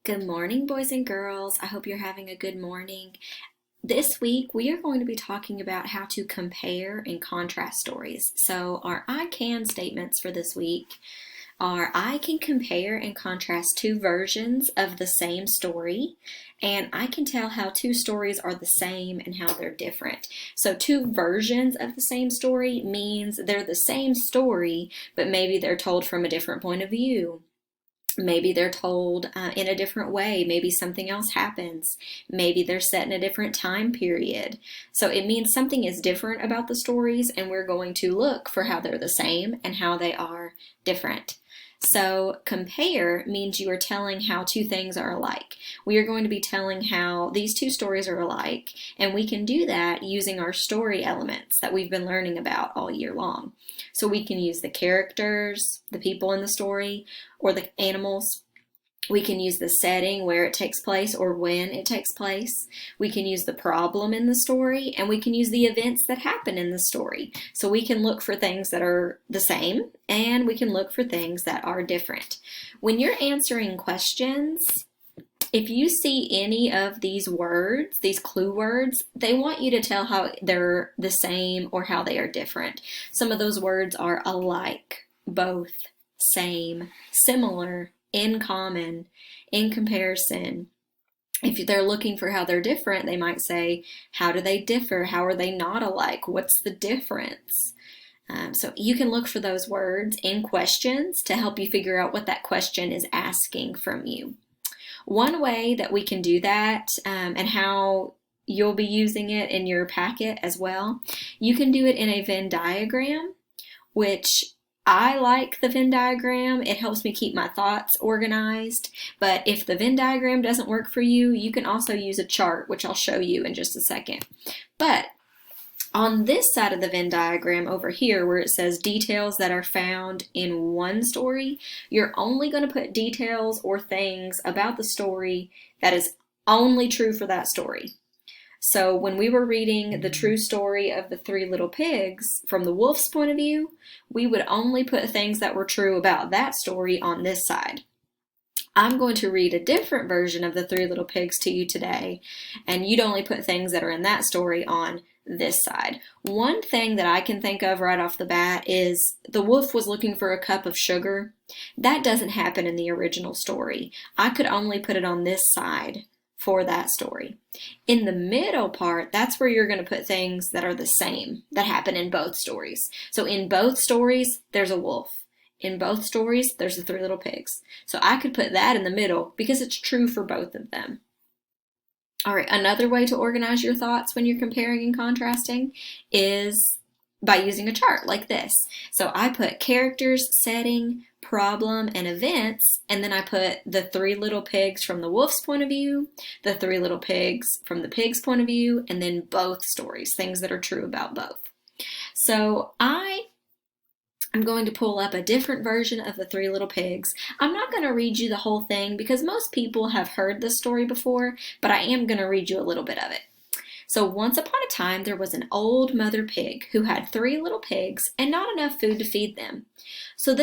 Good morning, boys and girls. I hope you're having a good morning. This week, we are going to be talking about how to compare and contrast stories. So, our I can statements for this week are I can compare and contrast two versions of the same story, and I can tell how two stories are the same and how they're different. So, two versions of the same story means they're the same story, but maybe they're told from a different point of view. Maybe they're told in a different way. Maybe something else happens. Maybe they're set in a different time period. So it means something is different about the stories, and we're going to look for how they're the same and how they are different. So compare means you are telling how two things are alike. We are going to be telling how these two stories are alike, and we can do that using our story elements that we've been learning about all year long. So we can use the characters, the people in the story, or the animals. We can use the setting where it takes place or when it takes place. We can use the problem in the story, and we can use the events that happen in the story. So we can look for things that are the same, and we can look for things that are different. When you're answering questions, if you see any of these words, these clue words, they want you to tell how they're the same or how they are different. Some of those words are alike, both, same, similar, in common, in comparison. If they're looking for how they're different, they might say, how do they differ? How are they not alike? What's the difference? So you can look for those words in questions to help you figure out what that question is asking from you. One way that we can do that, and how you'll be using it in your packet as well, you can do it in a Venn diagram, which I like the Venn diagram. It helps me keep my thoughts organized. But if the Venn diagram doesn't work for you, you can also use a chart, which I'll show you in just a second. But on this side of the Venn diagram over here, where it says details that are found in one story, you're only going to put details or things about the story that is only true for that story. So when we were reading the true story of the three little pigs from the wolf's point of view, we would only put things that were true about that story on this side. I'm going to read a different version of the three little pigs to you today, and you'd only put things that are in that story on this side. One thing that I can think of right off the bat is the wolf was looking for a cup of sugar. That doesn't happen in the original story. I could only put it on this side for that story. In the middle part, that's where you're going to put things that are the same, that happen in both stories. So in both stories, there's a wolf. In both stories, there's the three little pigs. So I could put that in the middle because it's true for both of them. All right, another way to organize your thoughts when you're comparing and contrasting is by using a chart like this. So I put characters, setting, problem, and events, and then I put the three little pigs from the wolf's point of view, the three little pigs from the pig's point of view, and then both stories, things that are true about both. So I'm going to pull up a different version of the three little pigs. I'm not going to read you the whole thing because most people have heard this story before, but I am going to read you a little bit of it. So once upon a time, there was an old mother pig who had three little pigs and not enough food to feed them. So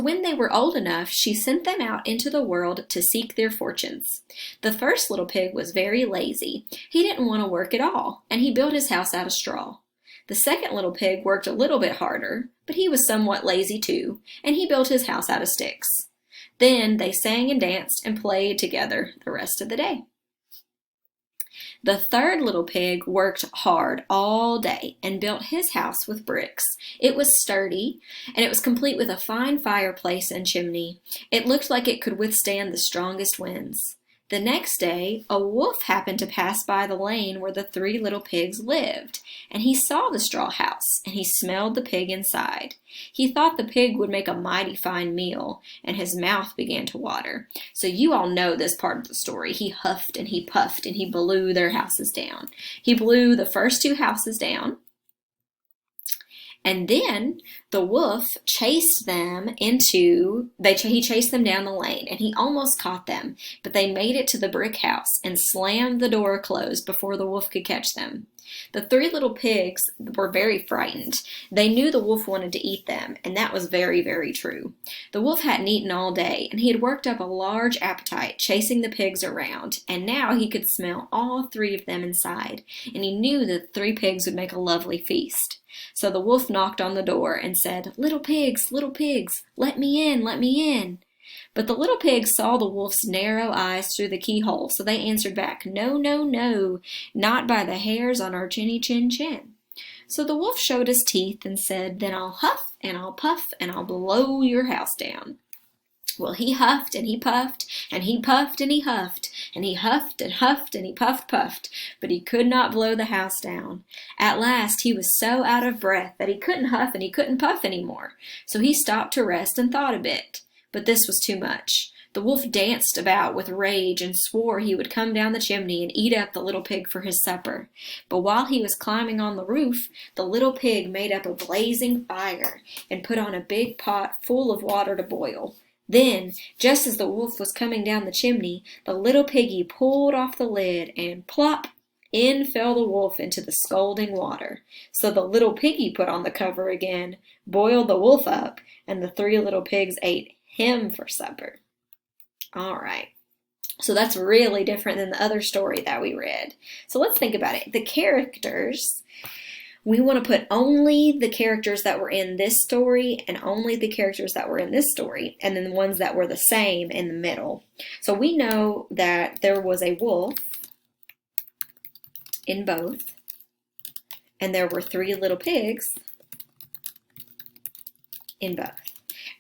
when they were old enough, she sent them out into the world to seek their fortunes. The first little pig was very lazy. He didn't want to work at all, and he built his house out of straw. The second little pig worked a little bit harder, but he was somewhat lazy too, and he built his house out of sticks. Then they sang and danced and played together the rest of the day. The third little pig worked hard all day and built his house with bricks. It was sturdy, and it was complete with a fine fireplace and chimney. It looked like it could withstand the strongest winds. The next day, a wolf happened to pass by the lane where the three little pigs lived, and he saw the straw house, and he smelled the pig inside. He thought the pig would make a mighty fine meal, and his mouth began to water. So you all know this part of the story. He huffed and he puffed, and he blew their houses down. He blew the first two houses down, And then the wolf chased them he chased them down the lane and he almost caught them, but they made it to the brick house and slammed the door closed before the wolf could catch them. The three little pigs were very frightened. They knew the wolf wanted to eat them, and that was very, very true. The wolf hadn't eaten all day, and he had worked up a large appetite chasing the pigs around, and now he could smell all three of them inside, and he knew that the three pigs would make a lovely feast. So the wolf knocked on the door and said, little pigs, let me in, let me in." But the little pigs saw the wolf's narrow eyes through the keyhole, so they answered back, "No, no, no, not by the hairs on our chinny chin chin." So the wolf showed his teeth and said, "Then I'll huff and I'll puff and I'll blow your house down." Well, he huffed and he puffed and he puffed and he huffed and he huffed and he puffed, but he could not blow the house down. At last he was so out of breath that he couldn't huff and he couldn't puff anymore, so he stopped to rest and thought a bit. But this was too much. The wolf danced about with rage and swore he would come down the chimney and eat up the little pig for his supper. But while he was climbing on the roof, the little pig made up a blazing fire and put on a big pot full of water to boil. Then, just as the wolf was coming down the chimney, the little piggy pulled off the lid and plop! In fell the wolf into the scalding water. So the little piggy put on the cover again, boiled the wolf up, and the three little pigs ate him for supper. All right. So that's really different than the other story that we read. So let's think about it. The characters, we want to put only the characters that were in this story and only the characters that were in this story, and then the ones that were the same in the middle. So we know that there was a wolf in both, and there were three little pigs in both.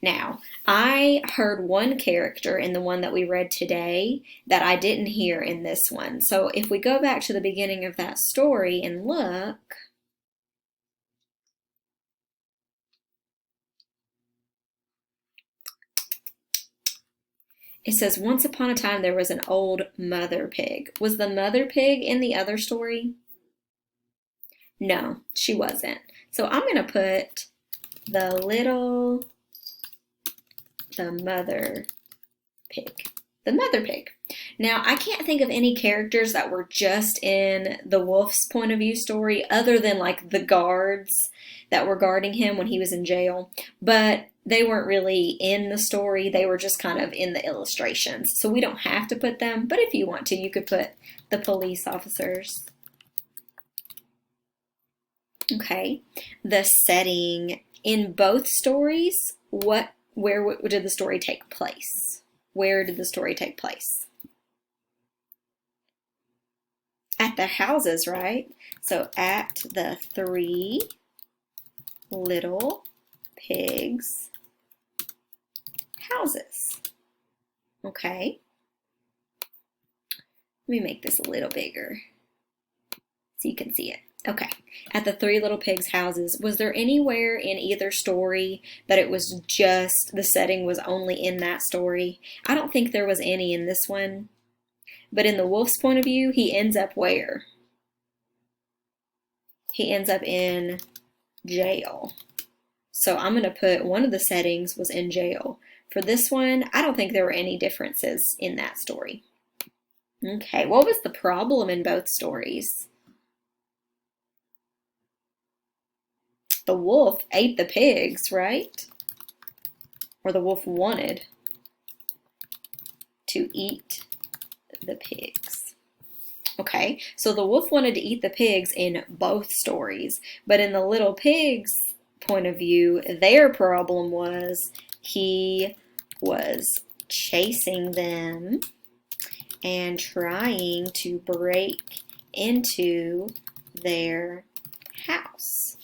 Now, I heard one character in the one that we read today that I didn't hear in this one. So if we go back to the beginning of that story and look, it says, once upon a time there was an old mother pig. Was the mother pig in the other story? No, she wasn't. So I'm going to put the mother pig. The mother pig. Now, I can't think of any characters that were just in the wolf's point of view story other than like the guards that were guarding him when he was in jail. But they weren't really in the story. They were just kind of in the illustrations. So we don't have to put them. But if you want to, you could put the police officers. Okay. The setting in both stories, where did the story take place? Where did the story take place? At the houses, right? So at the three little pigs' houses. Okay. Let me make this a little bigger so you can see it. Okay, at the three little pigs' houses, was there anywhere in either story that it was just the setting was only in that story? I don't think there was any in this one. But in the wolf's point of view, he ends up where? He ends up in jail. So I'm going to put one of the settings was in jail. For this one, I don't think there were any differences in that story. Okay, what was the problem in both stories? The wolf ate the pigs, right? Or the wolf wanted to eat the pigs. Okay, so the wolf wanted to eat the pigs in both stories. But in the little pig's point of view, their problem was he was chasing them and trying to break into their house.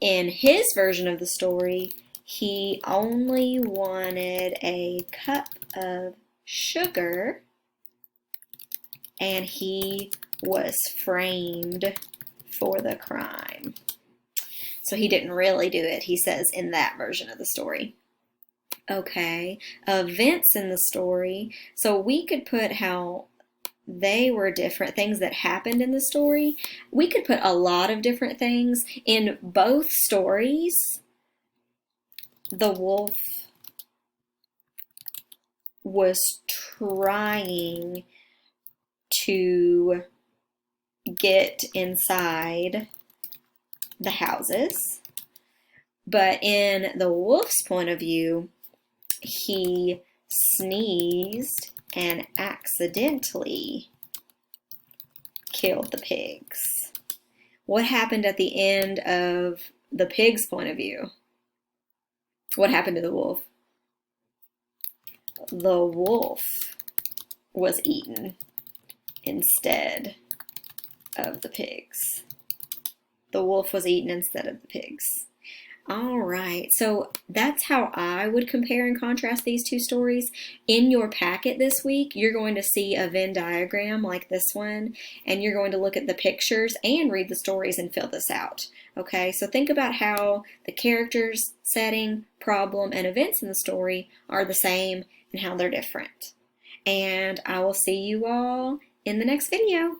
In his version of the story, he only wanted a cup of sugar and he was framed for the crime. So he didn't really do it, he says, in that version of the story. Okay, events in the story. So we could put how they were different things that happened in the story. We could put a lot of different things. In both stories, the wolf was trying to get inside the houses, but in the wolf's point of view, he sneezed and accidentally killed the pigs. What happened at the end of the pig's point of view? What happened to the wolf? The wolf was eaten instead of the pigs. The wolf was eaten instead of the pigs. All right, so that's how I would compare and contrast these two stories. In your packet this week, you're going to see a Venn diagram like this one, and you're going to look at the pictures and read the stories and fill this out. Okay, so think about how the characters, setting, problem, and events in the story are the same and how they're different. And I will see you all in the next video.